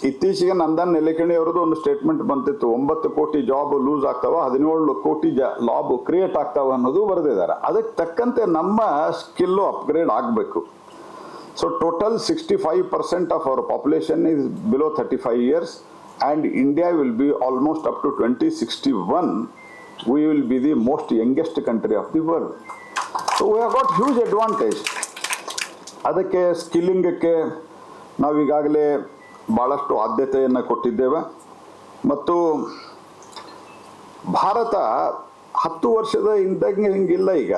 ಇತ್ತೀಚೆಗೆ ನಂದನ್ ನೆಲೆಕಣಿ ಅವರದ್ದು ಒಂದು ಸ್ಟೇಟ್ಮೆಂಟ್ ಬಂತಿತ್ತು, 9 ಕೋಟಿ ಜಾಬ್ ಲೂಸ್ ಆಗ್ತಾವ, 17 ಕೋಟಿ ಜಾಬ್ ಕ್ರಿಯೇಟ್ ಆಗ್ತಾವ ಅನ್ನೋದು ಬರೆದಿದ್ದಾರೆ. ಅದಕ್ಕೆ ತಕ್ಕಂತೆ ನಮ್ಮ ಸ್ಕಿಲ್ಲು ಅಪ್ಗ್ರೇಡ್ ಆಗಬೇಕು. So total 65% of our population is below 35 years and India will be almost up to 2061 we will be the most youngest country of the world. So we have got huge advantage. ಅದಕ್ಕೆ ಸ್ಕಿಲ್ಲಿಂಗಕ್ಕೆ ನಾವು ಈಗಾಗಲೇ ಭಾಳಷ್ಟು ಆದ್ಯತೆಯನ್ನು ಕೊಟ್ಟಿದ್ದೇವೆ. ಮತ್ತು ಭಾರತ 10 ವರ್ಷದ ಹಿಂದಂಗೆ ಹಿಂಗಿಲ್ಲ. ಈಗ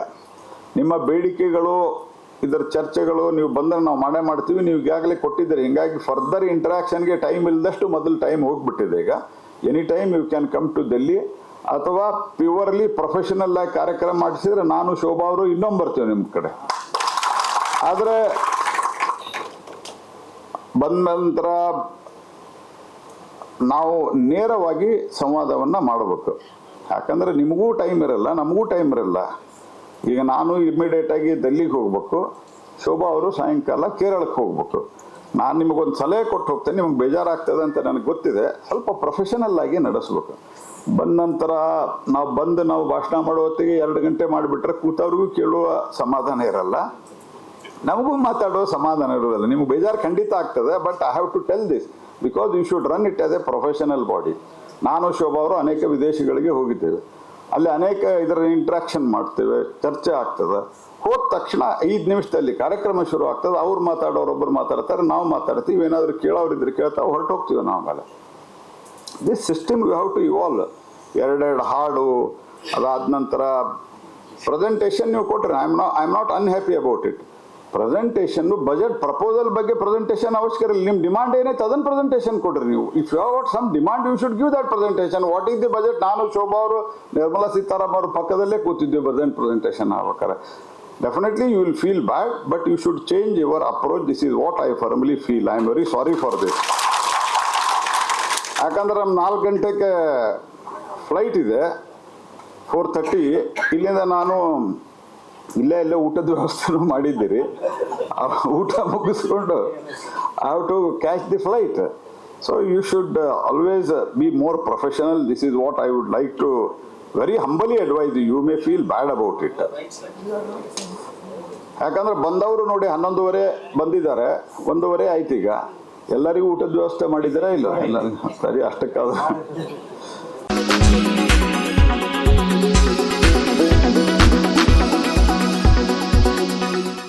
ನಿಮ್ಮ ಬೇಡಿಕೆಗಳು, ಇದರ ಚರ್ಚೆಗಳು ನೀವು ಬಂದರೆ ನಾವು ಮಾಡ್ತೀವಿ, ನೀವು ಈಗಾಗಲೇ ಕೊಟ್ಟಿದ್ದೀರಿ. ಹೀಗಾಗಿ ಫರ್ದರ್ ಇಂಟ್ರಾಕ್ಷನ್ಗೆ ಟೈಮ್ ಇಲ್ಲದಷ್ಟು ಮೊದಲು ಟೈಮ್ ಹೋಗ್ಬಿಟ್ಟಿದೆ. ಈಗ any time you can come to Delhi, ಅಥವಾ ಪ್ಯೂರ್ಲಿ ಪ್ರೊಫೆಷನಲ್ ಆಗಿ ಕಾರ್ಯಕ್ರಮ ಮಾಡಿಸಿದ್ರೆ ನಾನು ಶೋಭಾ ಅವರು ಇನ್ನೊಮ್ಮೆ ಬರ್ತೀವಿ ನಿಮ್ಮ ಕಡೆ. ಆದರೆ ಬಂದ ನಂತರ ನಾವು ನೇರವಾಗಿ ಸಂವಾದವನ್ನು ಮಾಡಬೇಕು. ಯಾಕಂದರೆ ನಿಮಗೂ ಟೈಮ್ ಇರಲ್ಲ, ನಮಗೂ ಟೈಮ್ ಇರಲ್ಲ. ಈಗ ನಾನು ಇಮಿಡಿಯೇಟಾಗಿ ಡೆಲ್ಲಿಗೆ ಹೋಗ್ಬೇಕು, ಶೋಭಾ ಅವರು ಸಾಯಂಕಾಲ ಕೇರಳಕ್ಕೆ ಹೋಗ್ಬೇಕು. ನಾನು ನಿಮಗೊಂದು ಸಲಹೆ ಕೊಟ್ಟು ಹೋಗ್ತೇನೆ, ನಿಮಗೆ ಬೇಜಾರಾಗ್ತದೆ ಅಂತ ನನಗೆ ಗೊತ್ತಿದೆ. ಸ್ವಲ್ಪ ಪ್ರೊಫೆಷನಲ್ ಆಗಿ ನಡೆಸ್ಬೇಕು. ಬಂದ ನಂತರ ನಾವು ಭಾಷಣ ಮಾಡೋ ಹೊತ್ತಿಗೆ 2 ಗಂಟೆ ಮಾಡಿಬಿಟ್ರೆ ಕೂತವ್ರಿಗೂ ಕೇಳುವ ಸಮಾಧಾನ ಇರಲ್ಲ, ನಮಗೂ ಮಾತಾಡೋ ಸಮಾಧಾನ ಇರೋದಿಲ್ಲ. ನಿಮ್ಗೆ ಬೇಜಾರು ಖಂಡಿತ ಆಗ್ತದೆ. But I have to tell this because you should run it as a professional body. ನಾನು ಶೋಭಾ ಅವರು ಅನೇಕ ವಿದೇಶಗಳಿಗೆ ಹೋಗಿದ್ದೇವೆ, ಅಲ್ಲಿ ಅನೇಕ ಇದರ ಇಂಟ್ರಾಕ್ಷನ್ ಮಾಡ್ತೇವೆ, ಚರ್ಚೆ ಆಗ್ತದೆ. ಹೋದ ತಕ್ಷಣ 5 ನಿಮಿಷದಲ್ಲಿ ಕಾರ್ಯಕ್ರಮ ಶುರು ಆಗ್ತದೆ. ಅವ್ರು ಮಾತಾಡೋರೊಬ್ಬರು ಮಾತಾಡ್ತಾರೆ, ನಾವು ಮಾತಾಡ್ತೀವಿ. ಏನಾದರೂ ಕೇಳೋರಿದ್ರೆ ಕೇಳ್ತಾ ಹೊರಟು ಹೋಗ್ತೀವಿ ನಾವು. ಆಮೇಲೆ this system you have to evolve. 2 ಹಾಡು, ಅದಾದ ನಂತರ ಪ್ರೆಸೆಂಟೇಷನ್ ನೀವು ಕೊಟ್ಟರೆ I am not unhappy about it. ಪ್ರೆಸೆಂಟೇಷನ್ನು ಬಜೆಟ್ ಪ್ರಪೋಸಲ್ ಬಗ್ಗೆ ಪ್ರೆಸೆಂಟೇಷನ್ ಅವಶ್ಯಕ ಇಲ್ಲ. ನಿಮ್ಮ ಡಿಮಾಂಡ್ ಏನೈತೆ ಅದನ್ನು ಪ್ರೆಸೆಂಟೇಷನ್ ಕೊಡ್ರಿ ನೀವು. If you have got some demand you should give that presentation. What is the budget? ನಾನು ಶೋಭಾ ಅವರು, ನಿರ್ಮಲಾ ಸೀತಾರಾಮನ್ ಅವರು ಪಕ್ಕದಲ್ಲೇ ಕೂತಿದ್ದೆ ಪ್ರೆಸೆಂಟೇಷನ್ ಆಗ್ಬೇಕಾರೆ. Definitely you will feel bad, but you should change your approach. This is what I firmly feel. I am very sorry for this. ಯಾಕಂದ್ರೆ ನಮ್ಮ 4 ಗಂಟೆಗೆ flight ಇದೆ, 4:30. ಇಲ್ಲಿಂದ ನಾನು ಇಲ್ಲೇ ಊಟದ ವ್ಯವಸ್ಥೆನೂ ಮಾಡಿದ್ದೀರಿ. ಊಟ ಮುಗಿಸ್ಕೊಂಡು I have to catch the flight. So you should always be more professional. This is what I would like to very humbly advise. You may feel bad about it. ಯಾಕಂದ್ರೆ ಬಂದವರು ನೋಡಿ 11:30 ಬಂದಿದ್ದಾರೆ, 1:30 ಆಯ್ತು. ಈಗ ಎಲ್ಲರಿಗೂ ಊಟದ ವ್ಯವಸ್ಥೆ ಮಾಡಿದ್ದೀರಾ ಇಲ್ಲ? ಎಲ್ಲರಿಗೂ ಸರಿ, ಅಷ್ಟಕ್ಕಾದ್ರೆ